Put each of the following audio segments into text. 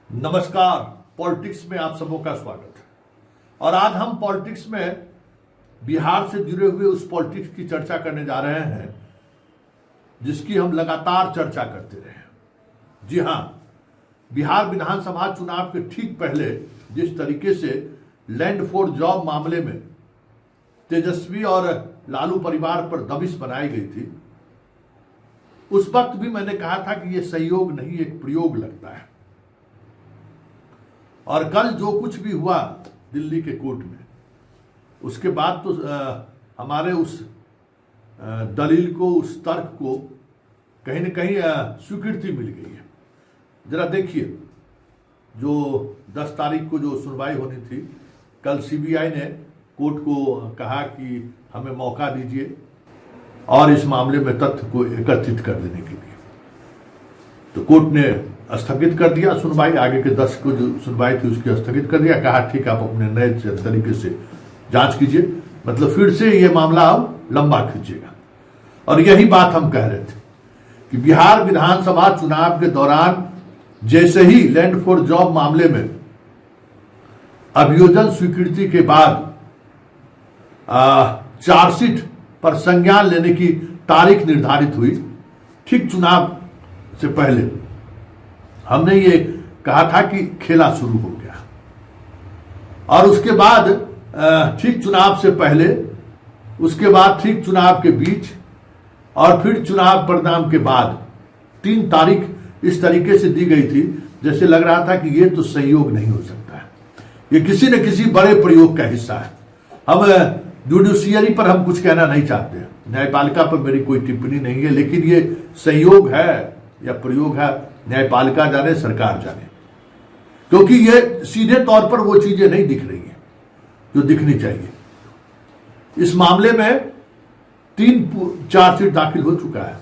नमस्कार। पॉलिटिक्स में आप सबों का स्वागत है। और आज हम पॉलिटिक्स में बिहार से जुड़े हुए उस पॉलिटिक्स की चर्चा करने जा रहे हैं जिसकी हम लगातार चर्चा करते रहे। जी हां, बिहार विधानसभा चुनाव के ठीक पहले जिस तरीके से लैंड फॉर जॉब मामले में तेजस्वी और लालू परिवार पर दबिश बनाई गई थी, उस वक्त भी मैंने कहा था कि यह सहयोग नहीं, एक प्रयोग लगता है। और कल जो कुछ भी हुआ दिल्ली के कोर्ट में, उसके बाद तो हमारे उस दलील को, उस तर्क को कहीं न कहीं स्वीकृति मिल गई है। जरा देखिए, जो 10 तारीख को जो सुनवाई होनी थी, कल सीबीआई ने कोर्ट को कहा कि हमें मौका दीजिए और इस मामले में तथ्य को एकत्रित कर देने के लिए। तो कोर्ट ने स्थगित कर दिया सुनवाई, आगे के 10 को जो सुनवाई थी उसकी स्थगित कर दिया। कहा ठीक, आप अपने नए तरीके से जांच कीजिए, मतलब फिर से ये मामला अब लंबा खींचेगा। और यही बात हम कह रहे थे कि बिहार विधानसभा चुनाव के दौरान जैसे ही लैंड फॉर जॉब मामले में अभियोजन स्वीकृति के बाद चार्जशीट पर संज्ञान लेने की तारीख निर्धारित हुई, ठीक चुनाव से पहले हमने ये कहा था कि खेला शुरू हो गया। और उसके बाद ठीक चुनाव से पहले, उसके बाद ठीक चुनाव के बीच और फिर चुनाव परिणाम के बाद 3 तारीख इस तरीके से दी गई थी जैसे लग रहा था कि ये तो सहयोग नहीं हो सकता है, ये किसी न किसी बड़े प्रयोग का हिस्सा है। हम जुडिशियरी पर हम कुछ कहना नहीं चाहते, न्यायपालिका पर मेरी कोई टिप्पणी नहीं है, लेकिन ये सहयोग है या प्रयोग है, न्यायपालिका जाने, सरकार जाने, क्योंकि ये सीधे तौर पर वो चीजें नहीं दिख रही हैं जो दिखनी चाहिए। इस मामले में 3 चार्जशीट दाखिल हो चुका है।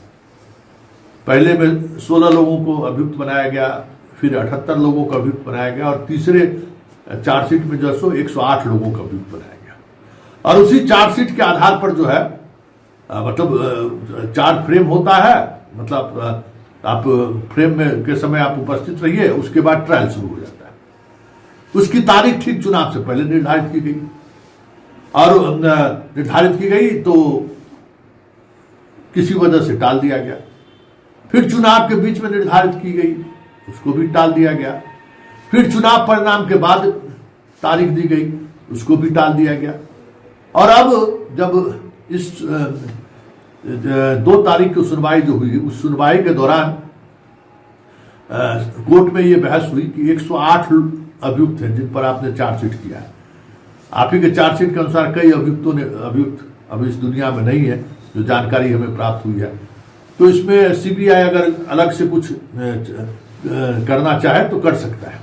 पहले में 16 लोगों को अभियुक्त बनाया गया, फिर 78 लोगों को अभियुक्त बनाया गया, और तीसरे चार्जशीट में जो 108 लोगों को अभियुक्त बनाया गया। और उसी चार्जशीट के आधार पर जो है मतलब चार्ज फ्रेम होता है, मतलब आप फ्रेम में के समय आप उपस्थित रहिए, उसके बाद ट्रायल शुरू हो जाता है। उसकी तारीख ठीक चुनाव से पहले निर्धारित की गई, और निर्धारित की गई तो किसी वजह से टाल दिया गया। फिर चुनाव के बीच में निर्धारित की गई, उसको भी टाल दिया गया। फिर चुनाव परिणाम के बाद तारीख दी गई, उसको भी टाल दिया गया। और अब जब इस 2 तारीख की सुनवाई जो हुई, उस सुनवाई के दौरान कोर्ट में यह बहस हुई कि 108 अभियुक्त हैं जिन पर आपने चार्जशीट किया है। आप ही के चार्जशीट के अनुसार कई अभियुक्त अब इस दुनिया में नहीं है, जो जानकारी हमें प्राप्त हुई है। तो इसमें सीबीआई अगर अलग से कुछ करना चाहे तो कर सकता है।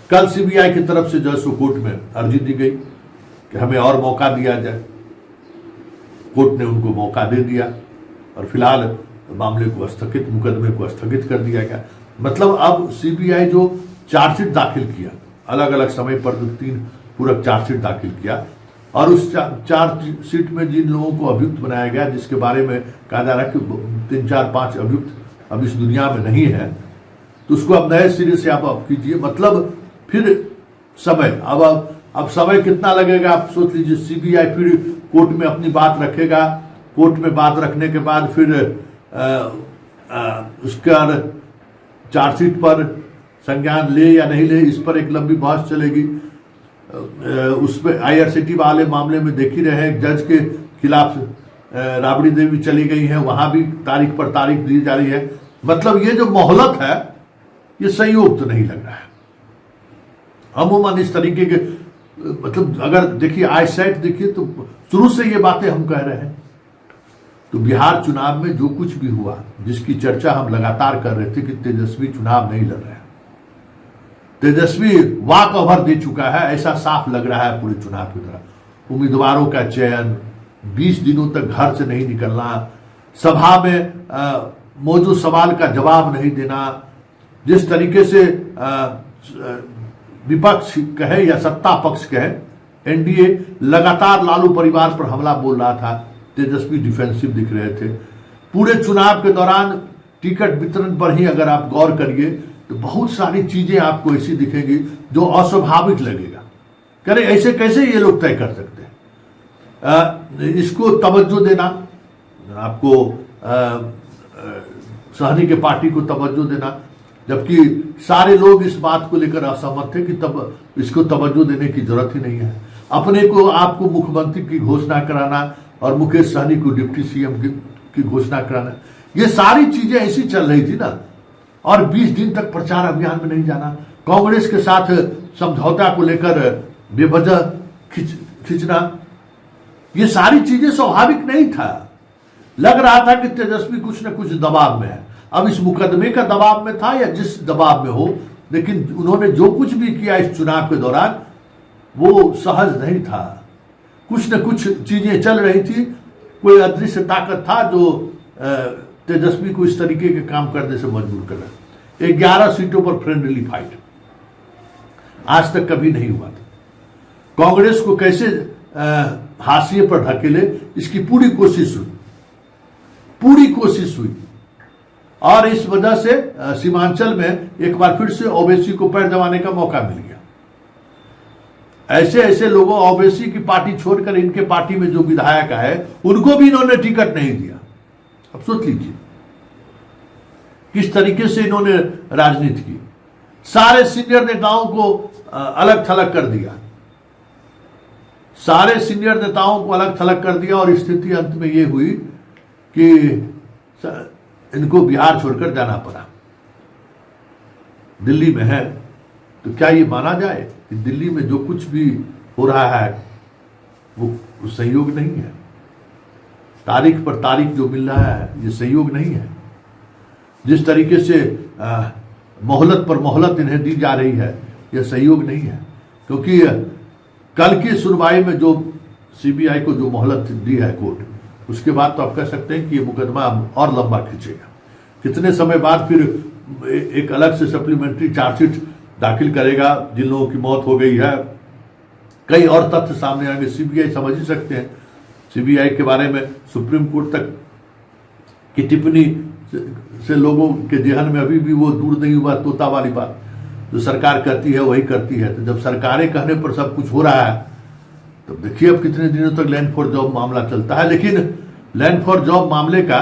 कल सीबीआई की तरफ से जो है कोर्ट में अर्जी दी गई कि हमें और मौका दिया जाए। कोर्ट ने उनको मौका दे दिया और फिलहाल मामले को स्थगित, मुकदमे को स्थगित कर दिया गया। मतलब अब सीबीआई जो चार्जशीट दाखिल किया, अलग अलग समय पर 3 पूरक चार्जशीट दाखिल किया, और उस चार्जशीट में जिन लोगों को अभियुक्त बनाया गया, जिसके बारे में कहा जा रहा है कि 3, 4, 5 अभियुक्त अब इस दुनिया में नहीं है, तो उसको अब नए सिरे से आप कीजिए। मतलब फिर समय, अब समय कितना लगेगा आप सोच लीजिए। सीबीआई फिर कोर्ट में अपनी बात रखेगा, कोर्ट में बात रखने के बाद फिर उसका चार्जशीट पर संज्ञान ले या नहीं ले, इस पर एक लंबी बहस चलेगी। उसमें आईआरसीटी वाले मामले में देख ही रहे हैं, जज के खिलाफ राबड़ी देवी चली गई है, वहां भी तारीख पर तारीख दी जा रही है। मतलब ये जो मोहलत है, ये सहयोग तो नहीं लग रहा है। अमूमन इस तरीके के, मतलब अगर देखिए आईसाइट देखिए तो शुरू से ये बातें हम कह रहे हैं। तो बिहार चुनाव में जो कुछ भी हुआ, जिसकी चर्चा हम लगातार कर रहे थे कि तेजस्वी चुनाव नहीं लड़ रहे हैं, तेजस्वी वॉक ओवर दे चुका है, ऐसा साफ लग रहा है पूरे चुनाव की तरह। उम्मीदवारों का चयन, 20 दिनों तक घर से नहीं निकलना, सभा में मौजूद सवाल का जवाब नहीं देना, जिस तरीके से विपक्ष कहे या सत्ता पक्ष कहे, एनडीए लगातार लालू परिवार पर हमला बोल रहा था, तेजस्वी डिफेंसिव दिख रहे थे। पूरे चुनाव के दौरान टिकट वितरण पर ही अगर आप गौर करिए तो बहुत सारी चीजें आपको ऐसी दिखेंगी जो अस्वाभाविक लगेगा। कह रहे ऐसे कैसे ये लोग तय कर सकते हैं। इसको तवज्जो देना, आपको सहनी के पार्टी को तवज्जो देना, जबकि सारे लोग इस बात को लेकर असहमत थे कि तब इसको तवज्जो देने की जरूरत ही नहीं है। अपने को आपको मुख्यमंत्री की घोषणा कराना और मुकेश सहनी को डिप्टी सीएम की घोषणा कराना, ये सारी चीजें ऐसी चल रही थी ना। और 20 दिन तक प्रचार अभियान में नहीं जाना, कांग्रेस के साथ समझौता को लेकर बेवजह खींचना, ये सारी चीजें स्वाभाविक नहीं था। लग रहा था कि तेजस्वी कुछ न कुछ दबाव में है। अब इस मुकदमे का दबाव में था या जिस दबाव में हो, लेकिन उन्होंने जो कुछ भी किया इस चुनाव के दौरान वो सहज नहीं था। कुछ न कुछ चीजें चल रही थी, कोई अदृश्य ताकत था जो तेजस्वी को इस तरीके के काम करने से मजबूर कर रहा। 11 सीटों पर फ्रेंडली फाइट आज तक कभी नहीं हुआ था। कांग्रेस को कैसे हाशिए पर ढकेले, इसकी पूरी कोशिश हुई और इस वजह से सीमांचल में एक बार फिर से ओवैसी को पैर जमाने का मौका मिल गया। ऐसे लोगों, ओवैसी की पार्टी छोड़कर इनके पार्टी में जो विधायक है उनको भी इन्होंने टिकट नहीं दिया। अब सोच लीजिए किस तरीके से इन्होंने राजनीति की। सारे सीनियर नेताओं को अलग थलग कर दिया, सारे सीनियर नेताओं को अलग थलग कर दिया और स्थिति अंत में ये हुई कि इनको बिहार छोड़कर जाना पड़ा। दिल्ली में है तो क्या ये माना जाए कि दिल्ली में जो कुछ भी हो रहा है वो सहयोग नहीं है। तारीख पर तारीख जो मिल रहा है ये सहयोग नहीं है। जिस तरीके से मोहलत पर मोहलत इन्हें दी जा रही है यह सहयोग नहीं है। क्योंकि कल की सुनवाई में जो सीबीआई को जो मोहलत दी है कोर्ट, उसके बाद तो आप कह सकते हैं कि ये मुकदमा और लंबा खींचेगा। कितने समय बाद फिर एक अलग से सप्लीमेंट्री चार्जशीट दाखिल करेगा जिन लोगों की मौत हो गई है। कई और तथ्य सामने आएंगे। सीबीआई समझ ही सकते हैं, सीबीआई के बारे में सुप्रीम कोर्ट तक की टिप्पणी से लोगों के जेहन में अभी भी वो दूर नहीं हुआ तोता वाली बात, जो सरकार करती है वही करती है। तो जब सरकारें कहने पर सब कुछ हो रहा है तो देखिए अब कितने दिनों तक लैंड फॉर जॉब मामला चलता है। लेकिन लैंड फॉर जॉब मामले का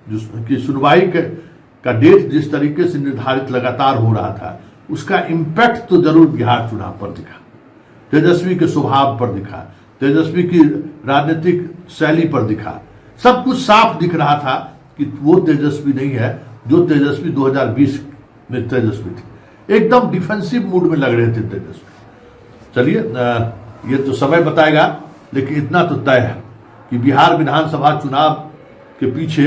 की सुनवाई का डेट जिस तरीके से निर्धारित लगातार हो रहा था, उसका इम्पैक्ट तो जरूर बिहार चुनाव पर दिखा, तेजस्वी के स्वभाव पर दिखा, तेजस्वी की राजनीतिक शैली पर दिखा। सब कुछ साफ दिख रहा था कि वो तेजस्वी नहीं है जो तेजस्वी 2020 में तेजस्वी थी। एकदम डिफेंसिव मूड में लग रहे थे तेजस्वी। चलिए ये तो समय बताएगा, लेकिन इतना तो तय है कि बिहार विधानसभा चुनाव के पीछे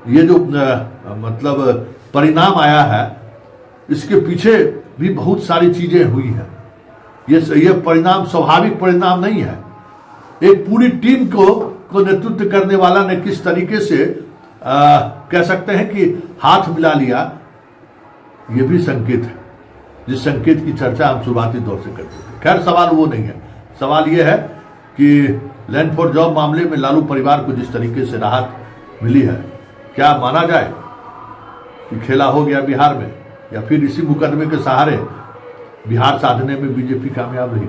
ये जो मतलब परिणाम आया है, इसके पीछे भी बहुत सारी चीजें हुई हैं। ये परिणाम स्वाभाविक परिणाम नहीं है। एक पूरी टीम को नेतृत्व करने वाला ने किस तरीके से कह सकते हैं कि हाथ मिला लिया, ये भी संकेत है, जिस संकेत की चर्चा हम शुरुआती दौर से करते थे। खैर सवाल वो नहीं है, सवाल ये है कि लैंड फॉर जॉब मामले में लालू परिवार को जिस तरीके से राहत मिली है, क्या माना जाए कि खेला हो गया बिहार में, या फिर इसी मुकदमे के सहारे बिहार साधने में बीजेपी कामयाब रही।